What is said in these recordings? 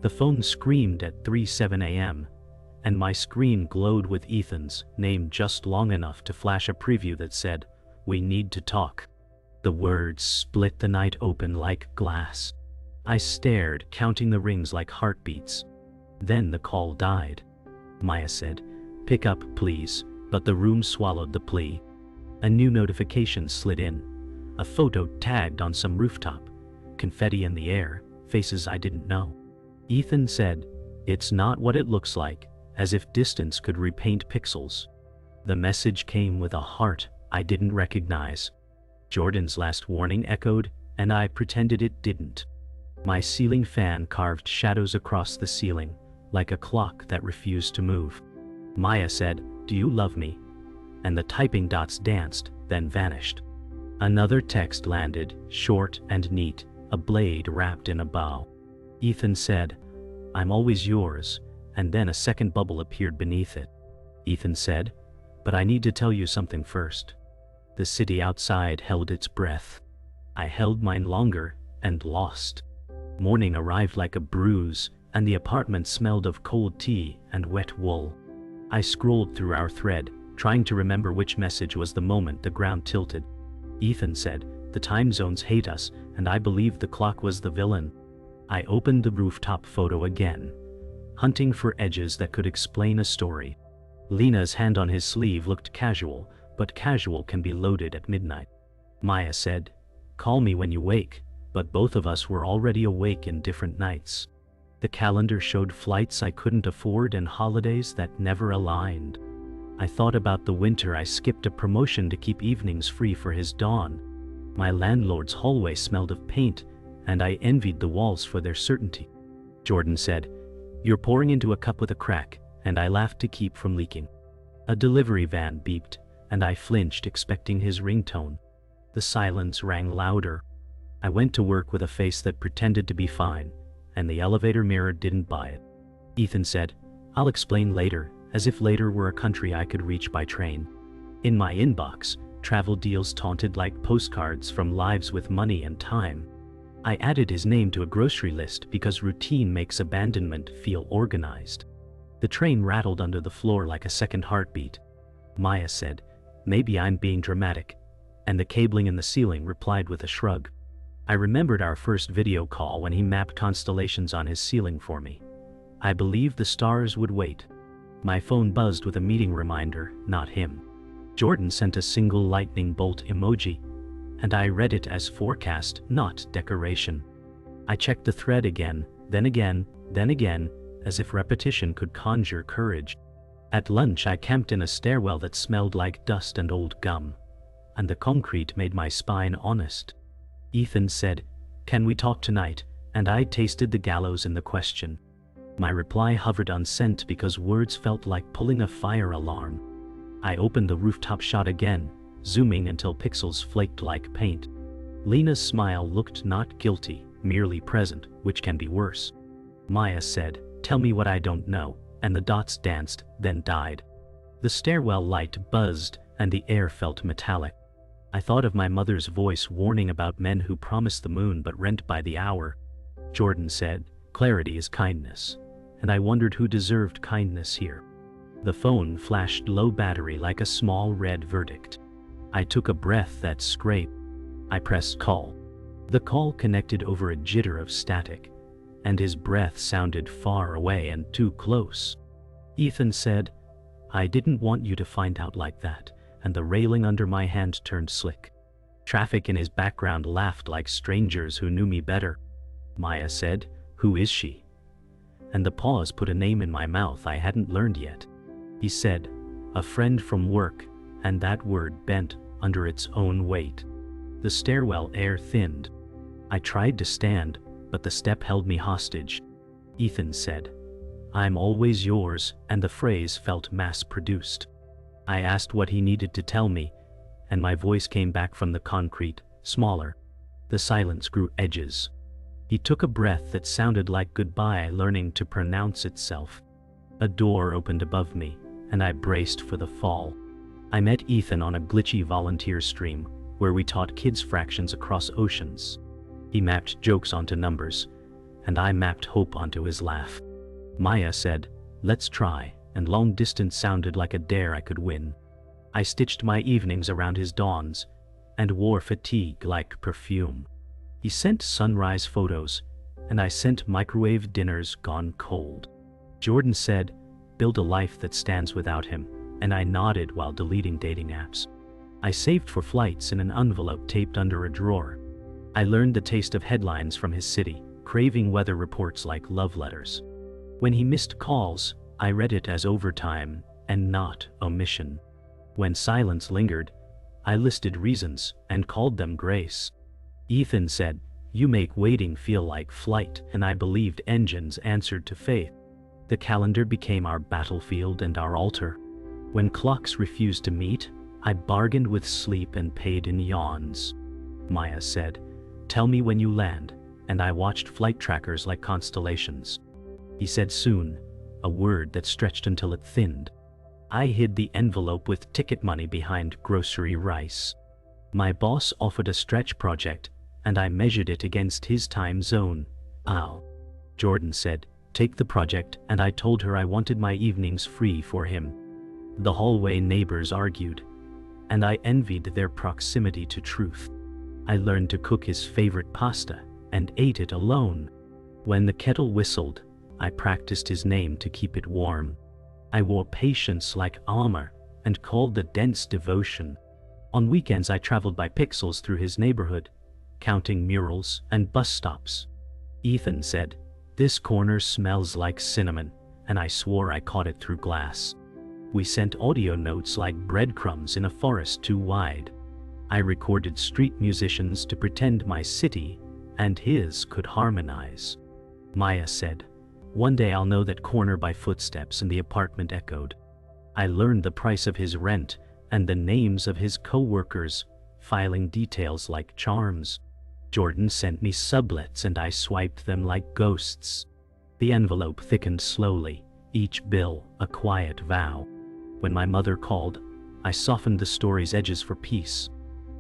The phone screamed at 3:07 a.m., and my screen glowed with Ethan's name just long enough to flash a preview that said, "We need to talk." The words split the night open like glass. I stared, counting the rings like heartbeats. Then the call died. Maya said, "Pick up, please," but the room swallowed the plea. A new notification slid in. A photo tagged on some rooftop. Confetti in the air, faces I didn't know. Ethan said, "It's not what it looks like," as if distance could repaint pixels. The message came with a heart I didn't recognize. Jordan's last warning echoed, and I pretended it didn't. My ceiling fan carved shadows across the ceiling, like a clock that refused to move. Maya said, "Do you love me?" And the typing dots danced, then vanished. Another text landed, short and neat, a blade wrapped in a bow. Ethan said, "I'm always yours," and then a second bubble appeared beneath it. Ethan said, "But I need to tell you something first." The city outside held its breath. I held mine longer, and lost. Morning arrived like a bruise, and the apartment smelled of cold tea and wet wool. I scrolled through our thread, trying to remember which message was the moment the ground tilted. Ethan said, "The time zones hate us, and I believe the clock was the villain." I opened the rooftop photo again, hunting for edges that could explain a story. Lena's hand on his sleeve looked casual, but casual can be loaded at midnight. Maya said, "Call me when you wake," but both of us were already awake in different nights. The calendar showed flights I couldn't afford and holidays that never aligned. I thought about the winter I skipped a promotion to keep evenings free for his dawn. My landlord's hallway smelled of paint, and I envied the walls for their certainty. Jordan said, "You're pouring into a cup with a crack," and I laughed to keep from leaking. A delivery van beeped, and I flinched, expecting his ringtone. The silence rang louder. I went to work with a face that pretended to be fine, and the elevator mirror didn't buy it. Ethan said, "I'll explain later," as if later were a country I could reach by train. In my inbox, travel deals taunted like postcards from lives with money and time. I added his name to a grocery list because routine makes abandonment feel organized. The train rattled under the floor like a second heartbeat. Maya said, "Maybe I'm being dramatic," and the cabling in the ceiling replied with a shrug. I remembered our first video call when he mapped constellations on his ceiling for me. I believed the stars would wait. My phone buzzed with a meeting reminder, not him. Jordan sent a single lightning bolt emoji, and I read it as forecast, not decoration. I checked the thread again, then again, then again, as if repetition could conjure courage. At lunch I camped in a stairwell that smelled like dust and old gum, and the concrete made my spine honest. Ethan said, "Can we talk tonight?" and I tasted the gallows in the question. My reply hovered unsent because words felt like pulling a fire alarm. I opened the rooftop shot again, zooming until pixels flaked like paint. Lena's smile looked not guilty, merely present, which can be worse. Maya said, "Tell me what I don't know," and the dots danced, then died. The stairwell light buzzed, and the air felt metallic. I thought of my mother's voice warning about men who promise the moon but rent by the hour. Jordan said, "Clarity is kindness," and I wondered who deserved kindness here. The phone flashed low battery like a small red verdict. I took a breath that scraped. I pressed call. The call connected over a jitter of static, and his breath sounded far away and too close. Ethan said, "I didn't want you to find out like that," and the railing under my hand turned slick. Traffic in his background laughed like strangers who knew me better. Maya said, "Who is she?" And the pause put a name in my mouth I hadn't learned yet. He said, "A friend from work," and that word bent under its own weight. The stairwell air thinned. I tried to stand, but the step held me hostage. Ethan said, "I'm always yours," and the phrase felt mass-produced. I asked what he needed to tell me, and my voice came back from the concrete, smaller. The silence grew edges. He took a breath that sounded like goodbye learning to pronounce itself. A door opened above me, and I braced for the fall. I met Ethan on a glitchy volunteer stream, where we taught kids fractions across oceans. He mapped jokes onto numbers, and I mapped hope onto his laugh. Maya said, "Let's try," and long distance sounded like a dare I could win. I stitched my evenings around his dawns, and wore fatigue like perfume. He sent sunrise photos, and I sent microwave dinners gone cold. Jordan said, "Build a life that stands without him," and I nodded while deleting dating apps. I saved for flights in an envelope taped under a drawer. I learned the taste of headlines from his city, craving weather reports like love letters. When he missed calls, I read it as overtime and not omission. When silence lingered, I listed reasons and called them grace. Ethan said, "You make waiting feel like flight," and I believed engines answered to faith. The calendar became our battlefield and our altar. When clocks refused to meet, I bargained with sleep and paid in yawns. Maya said, "Tell me when you land," and I watched flight trackers like constellations. He said soon, a word that stretched until it thinned. I hid the envelope with ticket money behind grocery rice. My boss offered a stretch project, and I measured it against his time zone. Ow. Jordan said, "Take the project," and I told her I wanted my evenings free for him. The hallway neighbors argued, and I envied their proximity to truth. I learned to cook his favorite pasta and ate it alone. When the kettle whistled, I practiced his name to keep it warm. I wore patience like armor and called the dense devotion. On weekends I traveled by pixels through his neighborhood, counting murals and bus stops. Ethan said, "This corner smells like cinnamon," and I swore I caught it through glass. We sent audio notes like breadcrumbs in a forest too wide. I recorded street musicians to pretend my city and his could harmonize. Maya said, "One day I'll know that corner by footsteps," and the apartment echoed. I learned the price of his rent and the names of his co-workers, filing details like charms. Jordan sent me sublets and I swiped them like ghosts. The envelope thickened slowly, each bill a quiet vow. When my mother called, I softened the story's edges for peace.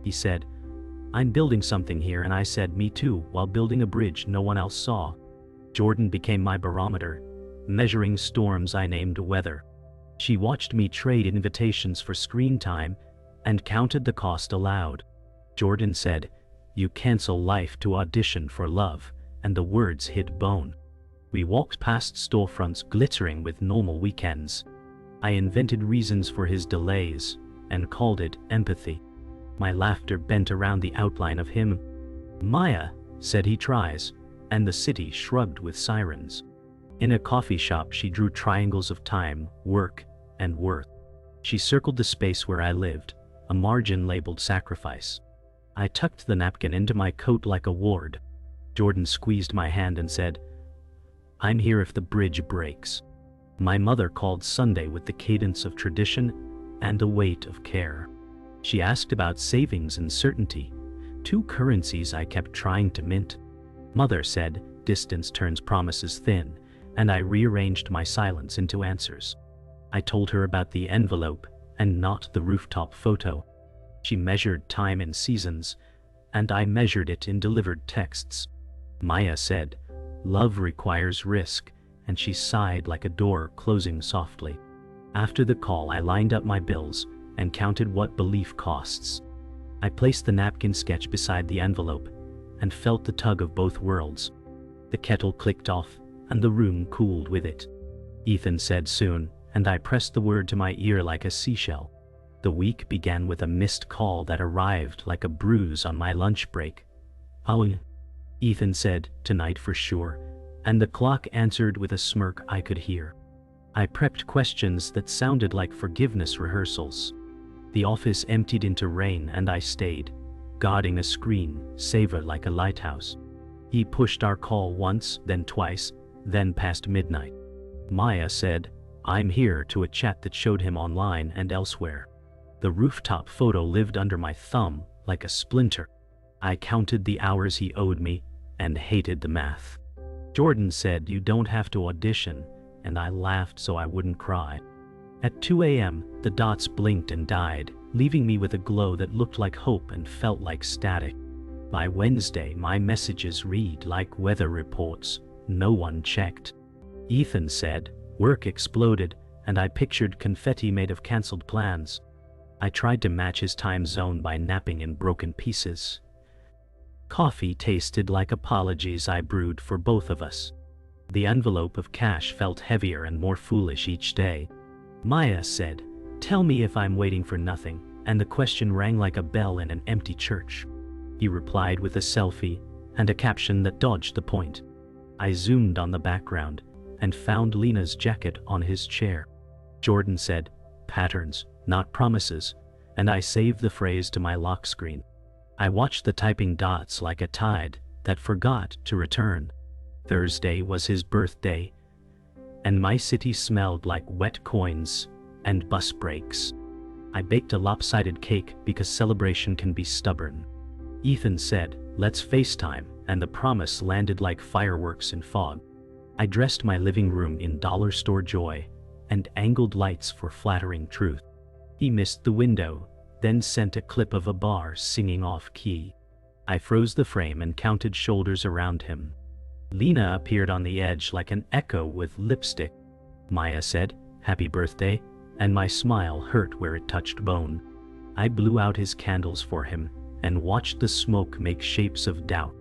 He said, "I'm building something here," and I said, "Me too," while building a bridge no one else saw. Jordan became my barometer, measuring storms I named weather. She watched me trade invitations for screen time and counted the cost aloud. Jordan said, "You cancel life to audition for love," and the words hit bone. We walked past storefronts glittering with normal weekends. I invented reasons for his delays and called it empathy. My laughter bent around the outline of him. "Maya," said he tries, and the city shrugged with sirens. In a coffee shop she drew triangles of time, work, and worth. She circled the space where I lived, a margin labeled sacrifice. I tucked the napkin into my coat like a ward. Jordan squeezed my hand and said, "I'm here if the bridge breaks." My mother called Sunday with the cadence of tradition and the weight of care. She asked about savings and certainty, two currencies I kept trying to mint. Mother said, "Distance turns promises thin," and I rearranged my silence into answers. I told her about the envelope and not the rooftop photo. She measured time in seasons, and I measured it in delivered texts. Maya said, "Love requires risk," and she sighed like a door closing softly. After the call, I lined up my bills and counted what belief costs. I placed the napkin sketch beside the envelope and felt the tug of both worlds. The kettle clicked off, and the room cooled with it. Ethan said soon, and I pressed the word to my ear like a seashell. The week began with a missed call that arrived like a bruise on my lunch break. "Oh," Ethan said, "tonight for sure," and the clock answered with a smirk I could hear. I prepped questions that sounded like forgiveness rehearsals. The office emptied into rain and I stayed, guarding a screen, saver like a lighthouse. He pushed our call once, then twice, then past midnight. Maya said, "I'm here," to a chat that showed him online and elsewhere. The rooftop photo lived under my thumb like a splinter. I counted the hours he owed me and hated the math. Jordan said, "You don't have to audition," and I laughed so I wouldn't cry. At 2 a.m., the dots blinked and died, leaving me with a glow that looked like hope and felt like static. By Wednesday, my messages read like weather reports, No one checked. Ethan said, work exploded, and I pictured confetti made of cancelled plans. I tried to match his time zone by napping in broken pieces. Coffee tasted like apologies I brewed for both of us. The envelope of cash felt heavier and more foolish each day. Maya said, "Tell me if I'm waiting for nothing," and the question rang like a bell in an empty church. He replied with a selfie and a caption that dodged the point. I zoomed on the background and found Lena's jacket on his chair. Jordan said, "Patterns, not promises," and I saved the phrase to my lock screen. I watched the typing dots like a tide that forgot to return. Thursday was his birthday, and my city smelled like wet coins and bus brakes. I baked a lopsided cake because celebration can be stubborn. Ethan said, "Let's FaceTime," and the promise landed like fireworks in fog. I dressed my living room in dollar store joy and angled lights for flattering truth. He missed the window, then sent a clip of a bar singing off key. I froze the frame and counted shoulders around him. Lena appeared on the edge like an echo with lipstick. Maya said, "Happy birthday," and my smile hurt where it touched bone. I blew out his candles for him and watched the smoke make shapes of doubt.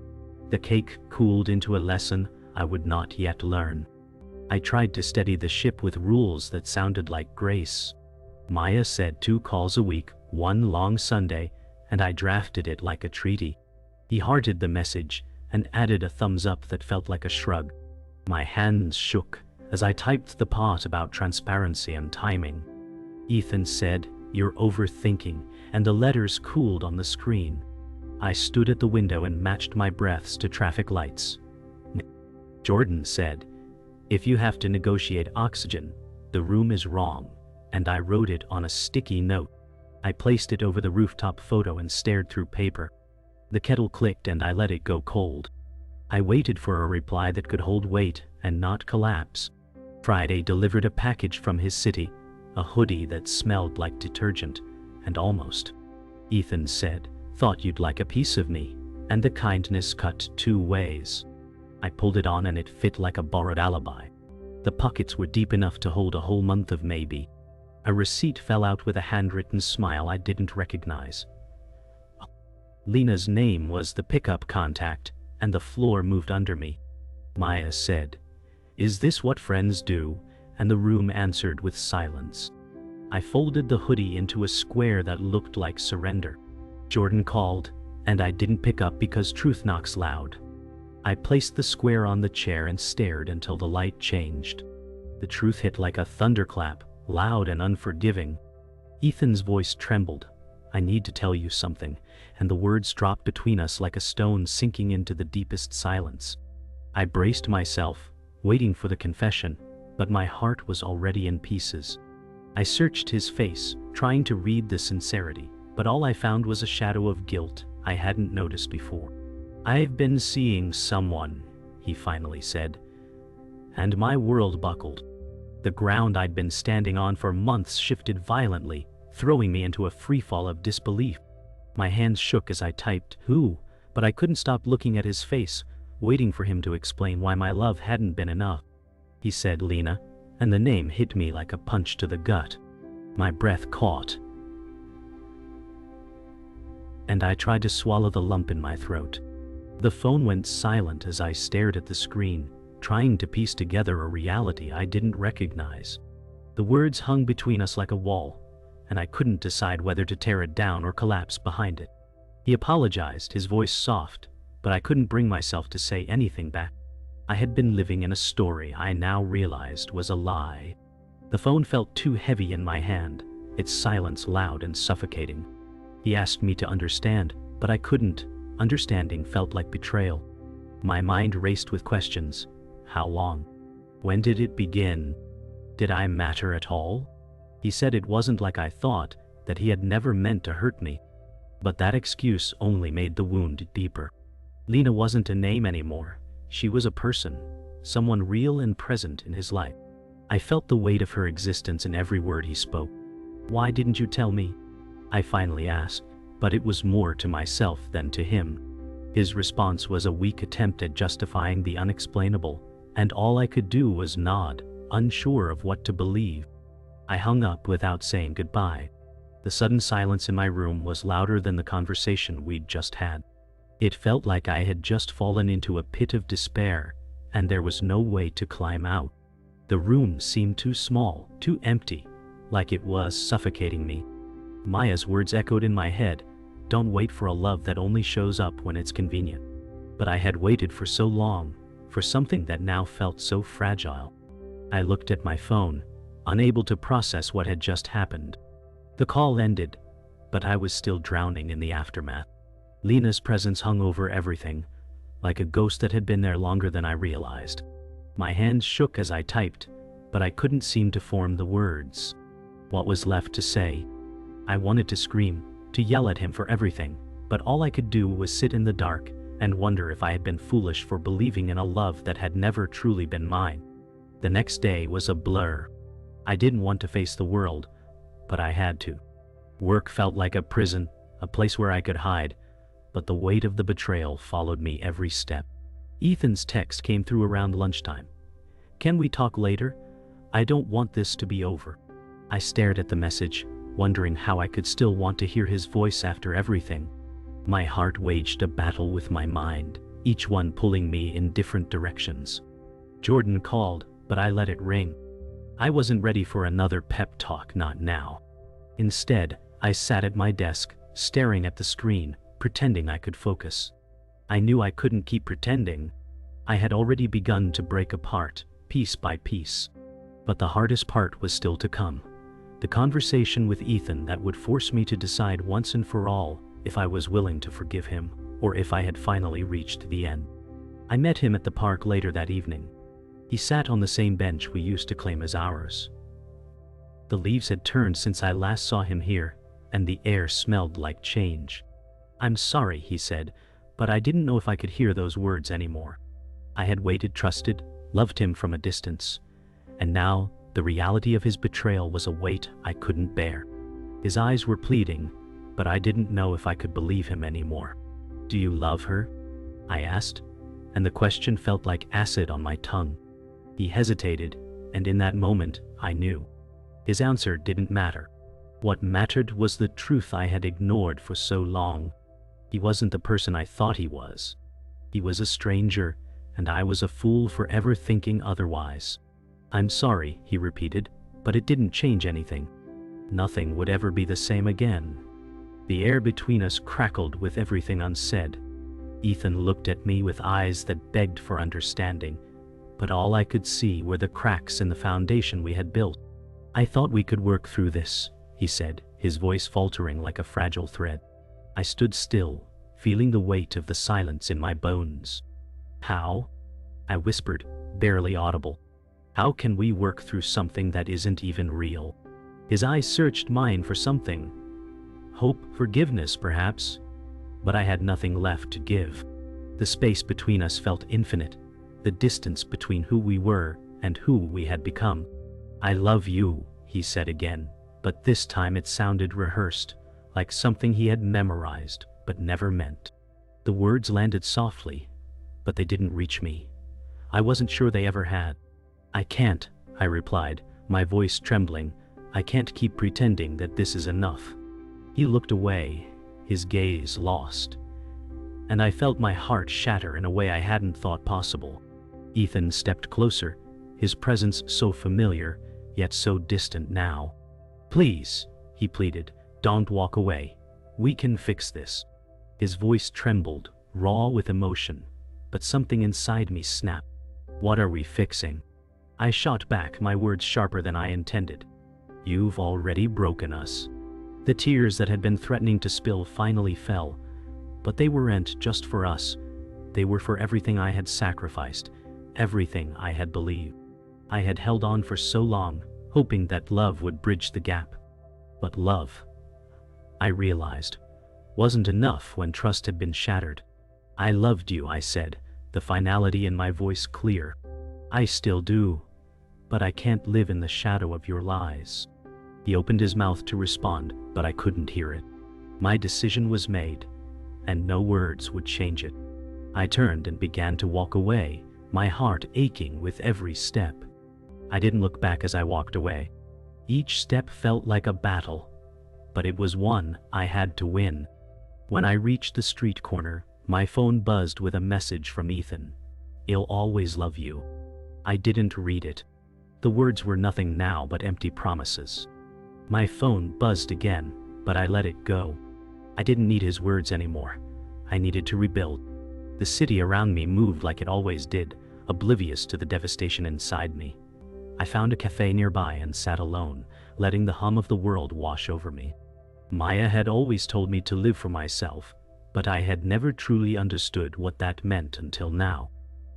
The cake cooled into a lesson I would not yet learn. I tried to steady the ship with rules that sounded like grace. Maya said 2 calls a week, 1 long Sunday, and I drafted it like a treaty. He hearted the message and added a thumbs up that felt like a shrug. My hands shook as I typed the part about transparency and timing. Ethan said, "You're overthinking," and the letters cooled on the screen. I stood at the window and matched my breaths to traffic lights. Jordan said, "If you have to negotiate oxygen, the room is wrong," and I wrote it on a sticky note. I placed it over the rooftop photo and stared through paper. The kettle clicked and I let it go cold. I waited for a reply that could hold weight and not collapse. Friday delivered a package from his city, a hoodie that smelled like detergent, and almost. Ethan said, "Thought you'd like a piece of me," and the kindness cut 2 ways. I pulled it on and it fit like a borrowed alibi. The pockets were deep enough to hold a whole month of maybe. A receipt fell out with a handwritten smile I didn't recognize. Lena's name was the pickup contact, and the floor moved under me. Maya said, "Is this what friends do?" and the room answered with silence. I folded the hoodie into a square that looked like surrender. Jordan called, and I didn't pick up because truth knocks loud. I placed the square on the chair and stared until the light changed. The truth hit like a thunderclap, loud and unforgiving. Ethan's voice trembled. "I need to tell you something," and the words dropped between us like a stone sinking into the deepest silence. I braced myself, waiting for the confession, but my heart was already in pieces. I searched his face, trying to read the sincerity, but all I found was a shadow of guilt I hadn't noticed before. "I've been seeing someone," he finally said, and my world buckled. The ground I'd been standing on for months shifted violently, throwing me into a freefall of disbelief. My hands shook as I typed, "Who?" but I couldn't stop looking at his face, waiting for him to explain why my love hadn't been enough. He said Lena, and the name hit me like a punch to the gut. My breath caught, and I tried to swallow the lump in my throat. The phone went silent as I stared at the screen, trying to piece together a reality I didn't recognize. The words hung between us like a wall, and I couldn't decide whether to tear it down or collapse behind it. He apologized, his voice soft, but I couldn't bring myself to say anything back. I had been living in a story I now realized was a lie. The phone felt too heavy in my hand, its silence loud and suffocating. He asked me to understand, but I couldn't. Understanding felt like betrayal. My mind raced with questions. How long? When did it begin? Did I matter at all? He said it wasn't like I thought, that he had never meant to hurt me. But that excuse only made the wound deeper. Lena wasn't a name anymore. She was a person, someone real and present in his life. I felt the weight of her existence in every word he spoke. "Why didn't you tell me?" I finally asked, but it was more to myself than to him. His response was a weak attempt at justifying the unexplainable, and all I could do was nod, unsure of what to believe. I hung up without saying goodbye. The sudden silence in my room was louder than the conversation we'd just had. It felt like I had just fallen into a pit of despair, and there was no way to climb out. The room seemed too small, too empty, like it was suffocating me. Maya's words echoed in my head, "Don't wait for a love that only shows up when it's convenient." But I had waited for so long, for something that now felt so fragile. I looked at my phone, unable to process what had just happened. The call ended, but I was still drowning in the aftermath. Lena's presence hung over everything, like a ghost that had been there longer than I realized. My hands shook as I typed, but I couldn't seem to form the words. What was left to say? I wanted to scream, to yell at him for everything, but all I could do was sit in the dark and wonder if I had been foolish for believing in a love that had never truly been mine. The next day was a blur. I didn't want to face the world, but I had to. Work felt like a prison, a place where I could hide, but the weight of the betrayal followed me every step. Ethan's text came through around lunchtime. "Can we talk later? I don't want this to be over." I stared at the message, wondering how I could still want to hear his voice after everything. My heart waged a battle with my mind, each one pulling me in different directions. Jordan called, but I let it ring. I wasn't ready for another pep talk, not now. Instead, I sat at my desk, staring at the screen, pretending I could focus. I knew I couldn't keep pretending. I had already begun to break apart, piece by piece. But the hardest part was still to come. The conversation with Ethan that would force me to decide once and for all if I was willing to forgive him, or if I had finally reached the end. I met him at the park later that evening. He sat on the same bench we used to claim as ours. The leaves had turned since I last saw him here, and the air smelled like change. "I'm sorry," he said, but I didn't know if I could hear those words anymore. I had waited, trusted, loved him from a distance, and now the reality of his betrayal was a weight I couldn't bear. His eyes were pleading, but I didn't know if I could believe him anymore. "Do you love her?" I asked, and the question felt like acid on my tongue. He hesitated, and in that moment, I knew. His answer didn't matter. What mattered was the truth I had ignored for so long. He wasn't the person I thought he was. He was a stranger, and I was a fool for ever thinking otherwise. "I'm sorry," he repeated, but it didn't change anything. Nothing would ever be the same again. The air between us crackled with everything unsaid. Ethan looked at me with eyes that begged for understanding, but all I could see were the cracks in the foundation we had built. "I thought we could work through this," he said, his voice faltering like a fragile thread. I stood still, feeling the weight of the silence in my bones. "How?" I whispered, barely audible. "How can we work through something that isn't even real?" His eyes searched mine for something. Hope, forgiveness, perhaps. But I had nothing left to give. The space between us felt infinite, the distance between who we were and who we had become. "I love you," he said again, but this time it sounded rehearsed, like something he had memorized but never meant. The words landed softly, but they didn't reach me. I wasn't sure they ever had. "I can't," I replied, my voice trembling. "I can't keep pretending that this is enough." He looked away, his gaze lost, and I felt my heart shatter in a way I hadn't thought possible. Ethan stepped closer, his presence so familiar, yet so distant now. "Please," he pleaded, "don't walk away. We can fix this." His voice trembled, raw with emotion, but something inside me snapped. "What are we fixing?" I shot back, my words sharper than I intended. "You've already broken us." The tears that had been threatening to spill finally fell, but they weren't just for us. They were for everything I had sacrificed, everything I had believed. I had held on for so long, hoping that love would bridge the gap. But love, I realized, wasn't enough when trust had been shattered. "I loved you," I said, the finality in my voice clear. "I still do, but I can't live in the shadow of your lies." He opened his mouth to respond, but I couldn't hear it. My decision was made, and no words would change it. I turned and began to walk away, my heart aching with every step. I didn't look back as I walked away. Each step felt like a battle, but it was one I had to win. When I reached the street corner, my phone buzzed with a message from Ethan. "I'll always love you." I didn't read it. The words were nothing now but empty promises. My phone buzzed again, but I let it go. I didn't need his words anymore. I needed to rebuild. The city around me moved like it always did, oblivious to the devastation inside me. I found a cafe nearby and sat alone, letting the hum of the world wash over me. Maya had always told me to live for myself, but I had never truly understood what that meant until now.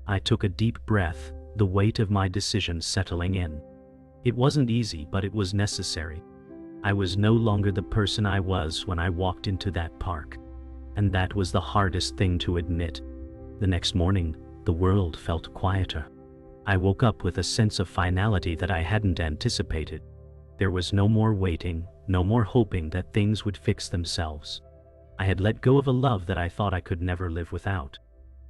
I took a deep breath, the weight of my decision settling in. It wasn't easy, but it was necessary. I was no longer the person I was when I walked into that park. And that was the hardest thing to admit. The next morning, the world felt quieter. I woke up with a sense of finality that I hadn't anticipated. There was no more waiting, no more hoping that things would fix themselves. I had let go of a love that I thought I could never live without.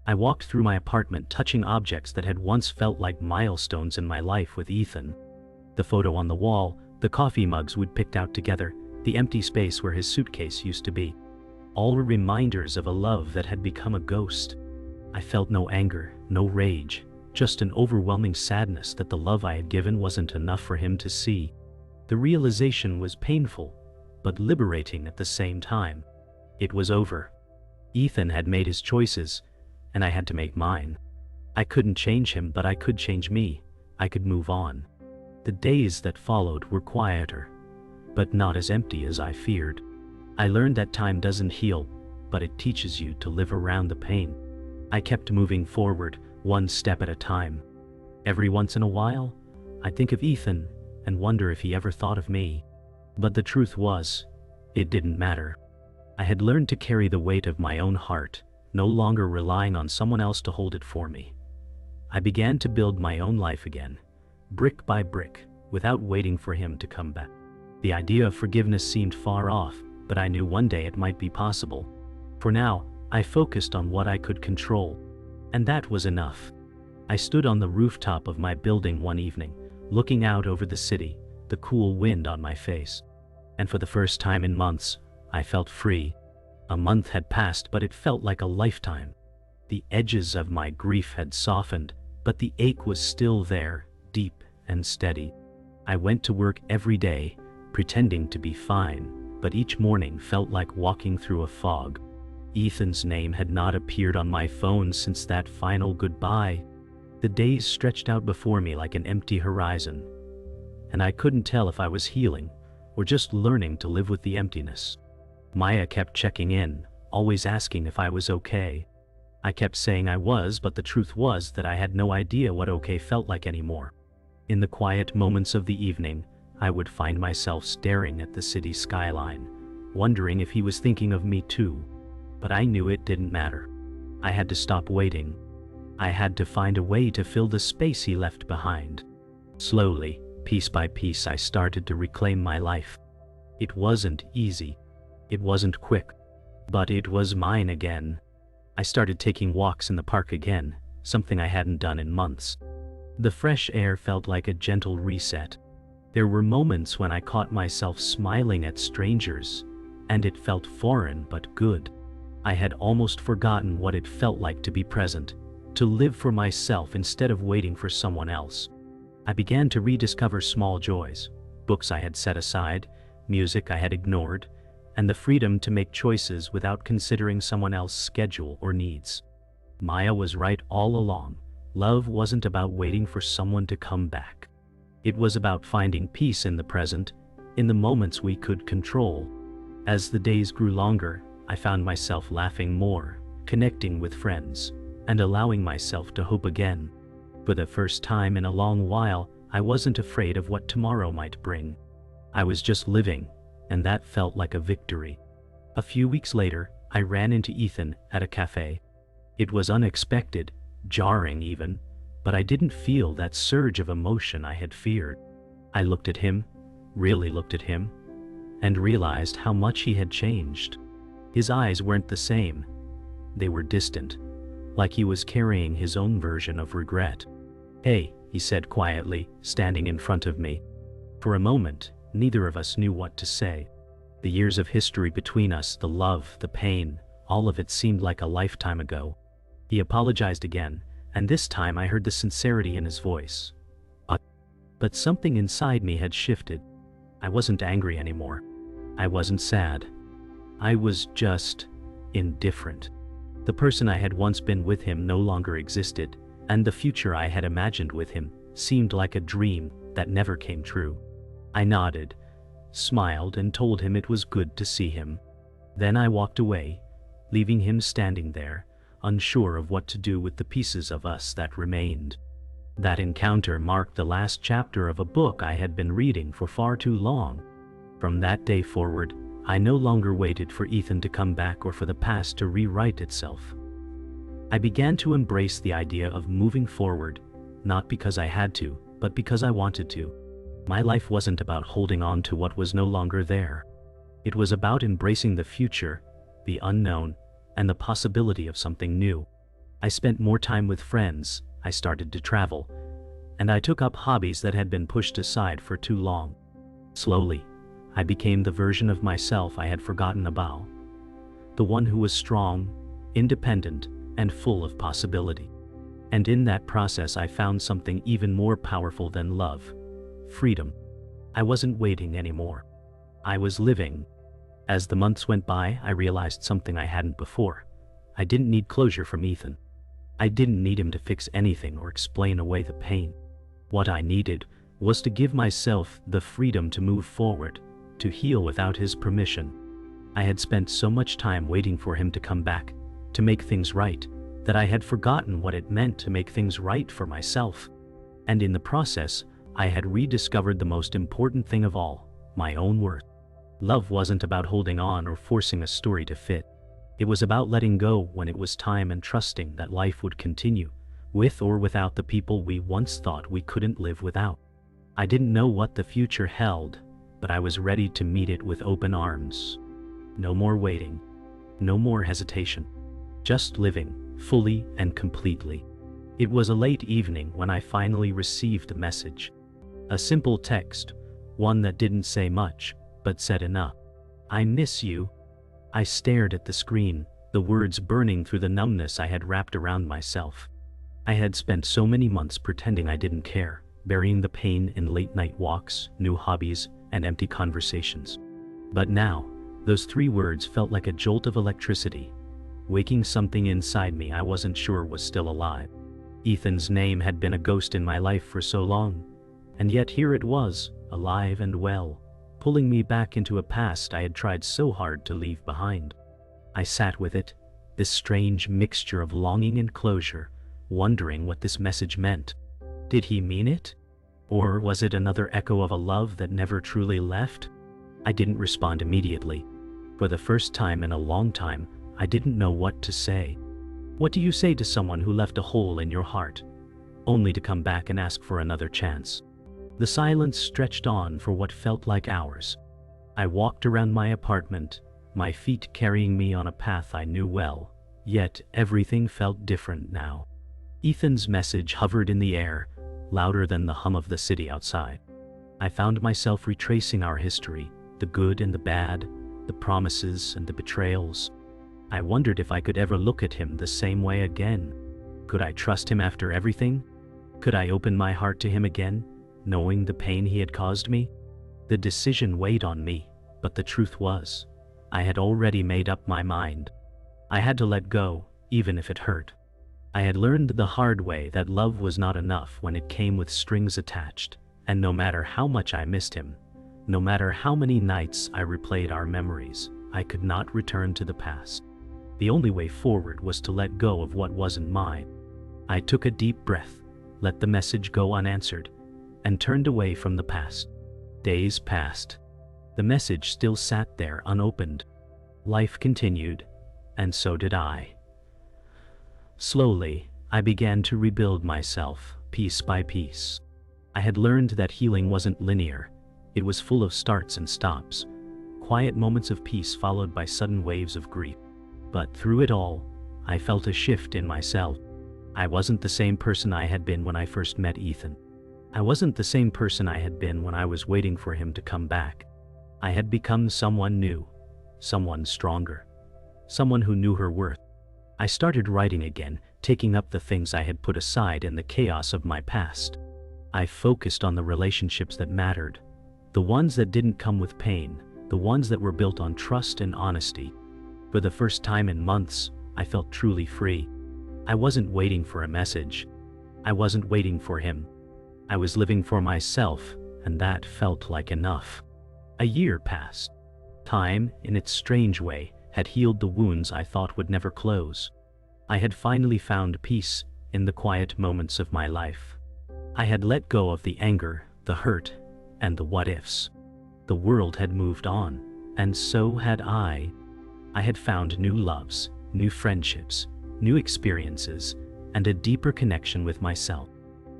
I walked through my apartment touching objects that had once felt like milestones in my life with Ethan. The photo on the wall, the coffee mugs we'd picked out together, the empty space where his suitcase used to be. All were reminders of a love that had become a ghost. I felt no anger, no rage, just an overwhelming sadness that the love I had given wasn't enough for him to see. The realization was painful, but liberating at the same time. It was over. Ethan had made his choices, and I had to make mine. I couldn't change him, but I could change me. I could move on. The days that followed were quieter, but not as empty as I feared. I learned that time doesn't heal, but it teaches you to live around the pain. I kept moving forward, one step at a time. Every once in a while, I'd think of Ethan and wonder if he ever thought of me. But the truth was, it didn't matter. I had learned to carry the weight of my own heart, no longer relying on someone else to hold it for me. I began to build my own life again, brick by brick, without waiting for him to come back. The idea of forgiveness seemed far off, but I knew one day it might be possible. For now, I focused on what I could control, and that was enough. I stood on the rooftop of my building one evening, looking out over the city, the cool wind on my face. And for the first time in months, I felt free. A month had passed, but it felt like a lifetime. The edges of my grief had softened, but the ache was still there, deep and steady. I went to work every day, pretending to be fine, but each morning felt like walking through a fog. Ethan's name had not appeared on my phone since that final goodbye. The days stretched out before me like an empty horizon, and I couldn't tell if I was healing or just learning to live with the emptiness. Maya kept checking in, always asking if I was okay. I kept saying I was, but the truth was that I had no idea what okay felt like anymore. In the quiet moments of the evening, I would find myself staring at the city skyline, wondering if he was thinking of me too. But I knew it didn't matter. I had to stop waiting. I had to find a way to fill the space he left behind. Slowly, piece by piece, I started to reclaim my life. It wasn't easy. It wasn't quick. But it was mine again. I started taking walks in the park again, something I hadn't done in months. The fresh air felt like a gentle reset. There were moments when I caught myself smiling at strangers, and it felt foreign but good. I had almost forgotten what it felt like to be present, to live for myself instead of waiting for someone else. I began to rediscover small joys, books I had set aside, music I had ignored, and the freedom to make choices without considering someone else's schedule or needs. Maya was right all along. Love wasn't about waiting for someone to come back. It was about finding peace in the present, in the moments we could control. As the days grew longer, I found myself laughing more, connecting with friends, and allowing myself to hope again. For the first time in a long while, I wasn't afraid of what tomorrow might bring. I was just living, and that felt like a victory. A few weeks later, I ran into Ethan at a cafe. It was unexpected, jarring even, but I didn't feel that surge of emotion I had feared. I looked at him, really looked at him, and realized how much he had changed. His eyes weren't the same. They were distant, like he was carrying his own version of regret. "Hey," he said quietly, standing in front of me. For a moment, neither of us knew what to say. The years of history between us, the love, the pain, all of it seemed like a lifetime ago. He apologized again, and this time I heard the sincerity in his voice. But something inside me had shifted. I wasn't angry anymore. I wasn't sad. I was just indifferent. The person I had once been with him no longer existed, and the future I had imagined with him seemed like a dream that never came true. I nodded, smiled, and told him it was good to see him. Then I walked away, leaving him standing there, unsure of what to do with the pieces of us that remained. That encounter marked the last chapter of a book I had been reading for far too long. From that day forward, I no longer waited for Ethan to come back or for the past to rewrite itself. I began to embrace the idea of moving forward, not because I had to, but because I wanted to. My life wasn't about holding on to what was no longer there. It was about embracing the future, the unknown, and the possibility of something new. I spent more time with friends, I started to travel, and I took up hobbies that had been pushed aside for too long. Slowly, I became the version of myself I had forgotten about. The one who was strong, independent, and full of possibility. And in that process I found something even more powerful than love: freedom. I wasn't waiting anymore. I was living. As the months went by, I realized something I hadn't before. I didn't need closure from Ethan. I didn't need him to fix anything or explain away the pain. What I needed was to give myself the freedom to move forward, to heal without his permission. I had spent so much time waiting for him to come back, to make things right, that I had forgotten what it meant to make things right for myself. And in the process, I had rediscovered the most important thing of all: my own worth. Love wasn't about holding on or forcing a story to fit. It was about letting go when it was time and trusting that life would continue, with or without the people we once thought we couldn't live without. I didn't know what the future held, but I was ready to meet it with open arms. No more waiting. No more hesitation. Just living, fully and completely. It was a late evening when I finally received a message. A simple text, one that didn't say much, but said enough. "I miss you." I stared at the screen, the words burning through the numbness I had wrapped around myself. I had spent so many months pretending I didn't care, burying the pain in late-night walks, new hobbies, and empty conversations. But now, those 3 words felt like a jolt of electricity, waking something inside me I wasn't sure was still alive. Ethan's name had been a ghost in my life for so long, and yet here it was, alive and well, pulling me back into a past I had tried so hard to leave behind. I sat with it, this strange mixture of longing and closure, wondering what this message meant. Did he mean it? Or was it another echo of a love that never truly left? I didn't respond immediately. For the first time in a long time, I didn't know what to say. What do you say to someone who left a hole in your heart, only to come back and ask for another chance? The silence stretched on for what felt like hours. I walked around my apartment, my feet carrying me on a path I knew well, yet everything felt different now. Ethan's message hovered in the air, louder than the hum of the city outside. I found myself retracing our history, the good and the bad, the promises and the betrayals. I wondered if I could ever look at him the same way again. Could I trust him after everything? Could I open my heart to him again, knowing the pain he had caused me? The decision weighed on me, but the truth was, I had already made up my mind. I had to let go, even if it hurt. I had learned the hard way that love was not enough when it came with strings attached, and no matter how much I missed him, no matter how many nights I replayed our memories, I could not return to the past. The only way forward was to let go of what wasn't mine. I took a deep breath, let the message go unanswered, and turned away from the past. Days passed. The message still sat there unopened. Life continued, and so did I. Slowly, I began to rebuild myself, piece by piece. I had learned that healing wasn't linear. It was full of starts and stops, quiet moments of peace followed by sudden waves of grief. But through it all, I felt a shift in myself. I wasn't the same person I had been when I first met Ethan. I wasn't the same person I had been when I was waiting for him to come back. I had become someone new, someone stronger, someone who knew her worth. I started writing again, taking up the things I had put aside in the chaos of my past. I focused on the relationships that mattered, the ones that didn't come with pain, the ones that were built on trust and honesty. For the first time in months, I felt truly free. I wasn't waiting for a message. I wasn't waiting for him. I was living for myself, and that felt like enough. A year passed. Time, in its strange way, had healed the wounds I thought would never close. I had finally found peace in the quiet moments of my life. I had let go of the anger, the hurt, and the what-ifs. The world had moved on, and so had I. I had found new loves, new friendships, new experiences, and a deeper connection with myself.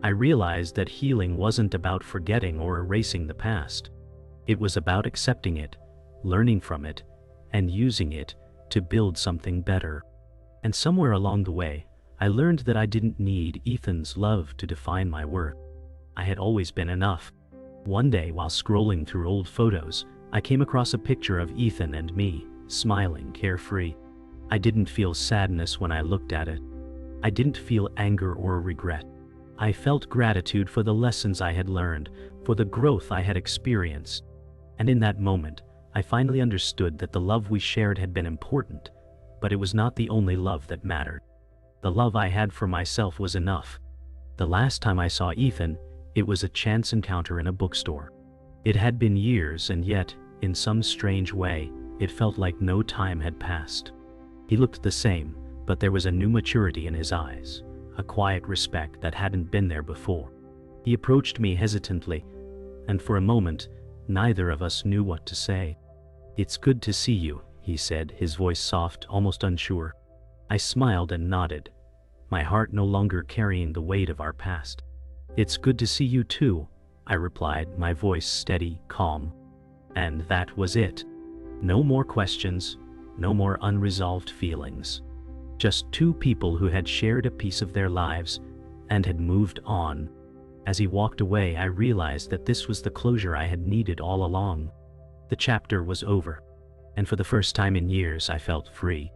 I realized that healing wasn't about forgetting or erasing the past. It was about accepting it, learning from it, and using it to build something better. And somewhere along the way, I learned that I didn't need Ethan's love to define my worth. I had always been enough. One day, while scrolling through old photos, I came across a picture of Ethan and me, smiling, carefree. I didn't feel sadness when I looked at it. I didn't feel anger or regret. I felt gratitude for the lessons I had learned, for the growth I had experienced. And in that moment, I finally understood that the love we shared had been important, but it was not the only love that mattered. The love I had for myself was enough. The last time I saw Ethan, it was a chance encounter in a bookstore. It had been years, and yet, in some strange way, it felt like no time had passed. He looked the same, but there was a new maturity in his eyes, a quiet respect that hadn't been there before. He approached me hesitantly, and for a moment, neither of us knew what to say. "It's good to see you," he said, his voice soft, almost unsure. I smiled and nodded, my heart no longer carrying the weight of our past. "It's good to see you too," I replied, my voice steady, calm. And that was it. No more questions, no more unresolved feelings. Just two people who had shared a piece of their lives and had moved on. As he walked away, I realized that this was the closure I had needed all along. The chapter was over, and for the first time in years I felt free.